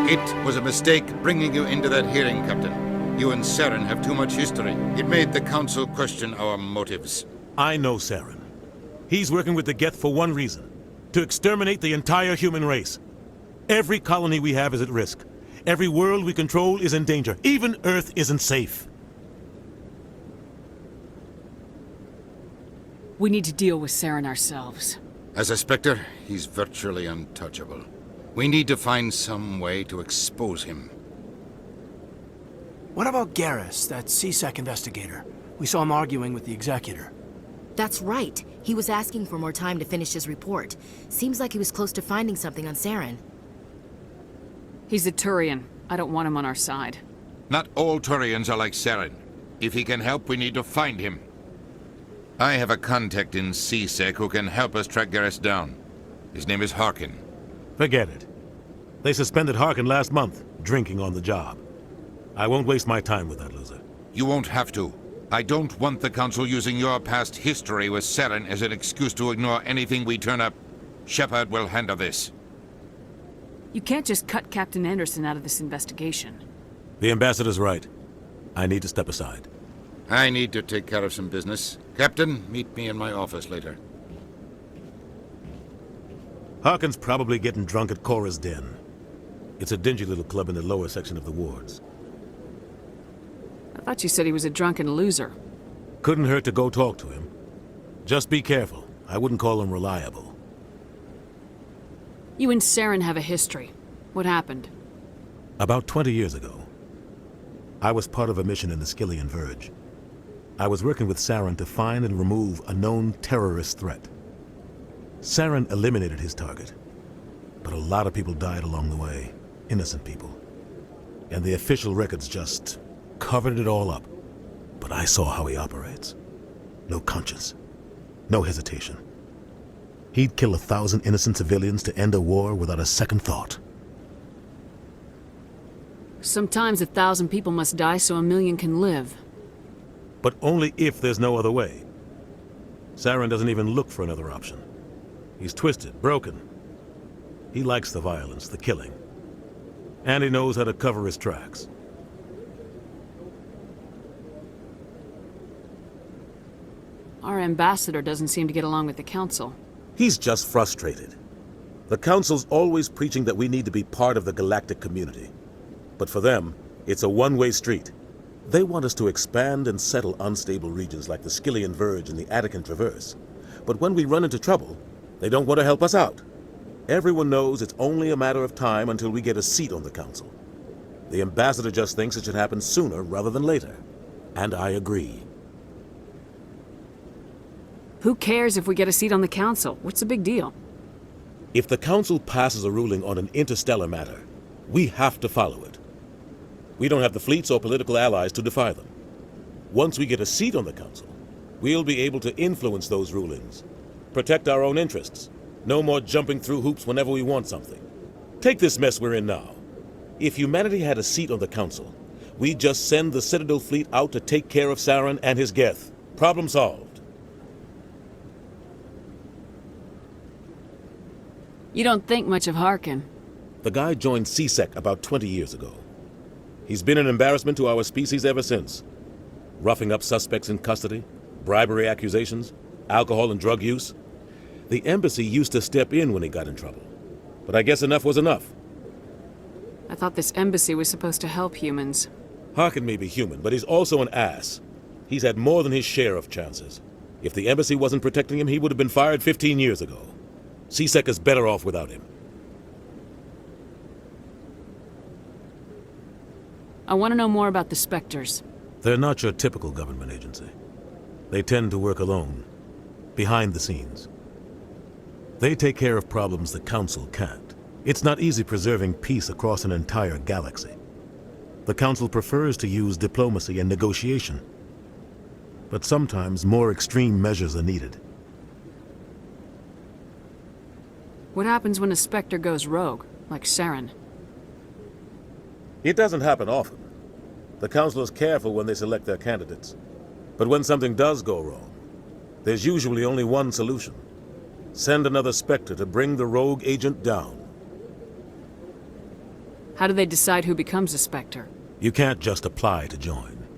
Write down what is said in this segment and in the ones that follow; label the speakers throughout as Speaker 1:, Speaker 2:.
Speaker 1: It was a mistake bringing you into that hearing, Captain. You and Saren have too much history. It made the Council question our motives.
Speaker 2: I know Saren. He's working with the Geth for one reason. To exterminate the entire human race. Every colony we have is at risk. Every world we control is in danger. Even Earth isn't safe.
Speaker 3: We need to deal with Saren ourselves.
Speaker 1: As a Spectre, he's virtually untouchable. We need to find some way to expose him.
Speaker 4: What about Garrus, that CSEC investigator? We saw him arguing with the Executor.
Speaker 5: That's right. He was asking for more time to finish his report. Seems like he was close to finding something on Saren.
Speaker 3: He's a Turian. I don't want him on our side.
Speaker 1: Not all Turians are like Saren. If he can help, we need to find him. I have a contact in CSEC who can help us track Garrus down. His name is Harkin.
Speaker 2: Forget it. They suspended Harkin last month, drinking on the job. I won't waste my time with that loser.
Speaker 1: You won't have to. I don't want the Council using your past history with Saren as an excuse to ignore anything we turn up. Shepard will handle this.
Speaker 3: You can't just cut Captain Anderson out of this investigation.
Speaker 2: The Ambassador's right. I need to step aside.
Speaker 1: I need to take care of some business. Captain, meet me in my office later.
Speaker 2: Harkin's probably getting drunk at Cora's Den. It's a dingy little club in the lower section of the wards.
Speaker 3: I thought you said he was a drunken loser.
Speaker 2: Couldn't hurt to go talk to him. Just be careful. I wouldn't call him reliable.
Speaker 3: You and Saren have a history. What happened?
Speaker 2: About 20 years ago, I was part of a mission in the Skillian Verge. I was working with Saren to find and remove a known terrorist threat. Saren eliminated his target, but a lot of people died along the way. Innocent people. And the official records just covered it all up. But I saw how he operates. No conscience. No hesitation. He'd kill 1,000 innocent civilians to end a war without a second thought.
Speaker 3: Sometimes 1,000 people must die so 1,000,000 can live.
Speaker 2: But only if there's no other way. Saren doesn't even look for another option. He's twisted, broken. He likes the violence, the killing. And he knows how to cover his tracks.
Speaker 3: Our ambassador doesn't seem to get along with the Council.
Speaker 2: He's just frustrated. The Council's always preaching that we need to be part of the galactic community. But for them, it's a one-way street. They want us to expand and settle unstable regions like the Skillian Verge and the Attican Traverse. But when we run into trouble, they don't want to help us out. Everyone knows it's only a matter of time until we get a seat on the Council. The ambassador just thinks it should happen sooner rather than later. And I agree.
Speaker 3: Who cares if we get a seat on the Council? What's the big deal?
Speaker 2: If the Council passes a ruling on an interstellar matter, we have to follow it. We don't have the fleets or political allies to defy them. Once we get a seat on the Council, we'll be able to influence those rulings. Protect our own interests. No more jumping through hoops whenever we want something. Take this mess we're in now. If humanity had a seat on the Council, we'd just send the Citadel fleet out to take care of Saren and his Geth. Problem solved.
Speaker 3: You don't think much of Harkin.
Speaker 2: The guy joined CSEC about 20 years ago. He's been an embarrassment to our species ever since. Roughing up suspects in custody, bribery accusations, alcohol and drug use. The embassy used to step in when he got in trouble. But I guess enough was enough.
Speaker 3: I thought this embassy was supposed to help humans.
Speaker 2: Harkin may be human, but he's also an ass. He's had more than his share of chances. If the embassy wasn't protecting him, he would have been fired 15 years ago. CSEC is better off without him.
Speaker 3: I want to know more about the Spectres.
Speaker 2: They're not your typical government agency. They tend to work alone, behind the scenes. They take care of problems the Council can't. It's not easy preserving peace across an entire galaxy. The Council prefers to use diplomacy and negotiation. But sometimes more extreme measures are needed.
Speaker 3: What happens when a Spectre goes rogue, like Saren?
Speaker 2: It doesn't happen often. The Council is careful when they select their candidates. But when something does go wrong, there's usually only one solution. Send another Spectre to bring the rogue agent down.
Speaker 3: How do they decide who becomes a Spectre?
Speaker 2: You can't just apply to join.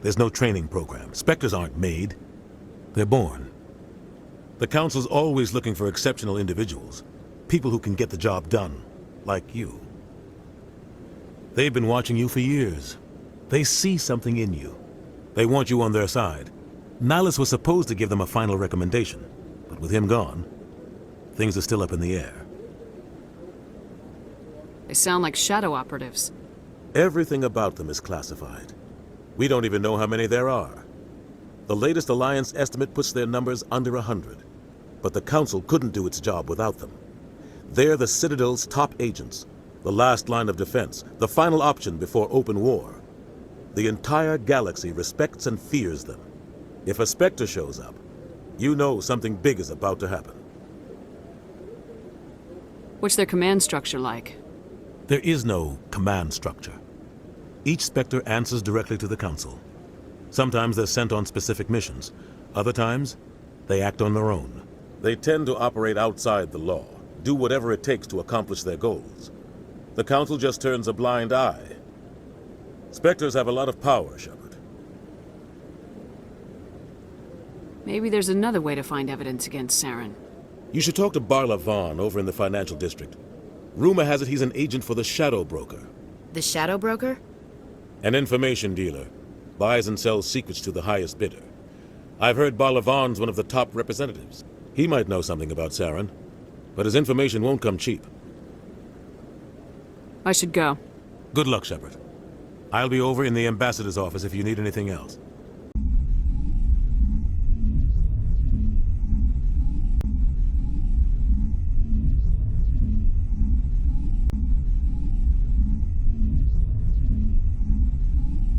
Speaker 2: There's no training program. Spectres aren't made. They're born. The Council's always looking for exceptional individuals. People who can get the job done. Like you. They've been watching you for years. They see something in you. They want you on their side. Nihilus was supposed to give them a final recommendation, but with him gone, things are still up in the air.
Speaker 3: They sound like shadow operatives.
Speaker 2: Everything about them is classified. We don't even know how many there are. The latest Alliance estimate puts their numbers under 100, but the Council couldn't do its job without them. They're the Citadel's top agents, the last line of defense, the final option before open war. The entire galaxy respects and fears them. If a Spectre shows up, you know something big is about to happen.
Speaker 3: What's their command structure like?
Speaker 2: There is no command structure. Each Spectre answers directly to the Council. Sometimes they're sent on specific missions. Other times, they act on their own. They tend to operate outside the law, do whatever it takes to accomplish their goals. The Council just turns a blind eye. Spectres have a lot of power, Shepard.
Speaker 3: Maybe there's another way to find evidence against Saren.
Speaker 2: You should talk to Barla Vaughn over in the financial district. Rumor has it he's an agent for the Shadow Broker.
Speaker 5: The Shadow Broker?
Speaker 2: An information dealer. Buys and sells secrets to the highest bidder. I've heard Barla Vaughn's one of the top representatives. He might know something about Saren, but his information won't come cheap.
Speaker 3: I should go.
Speaker 2: Good luck, Shepard. I'll be over in the ambassador's office if you need anything else.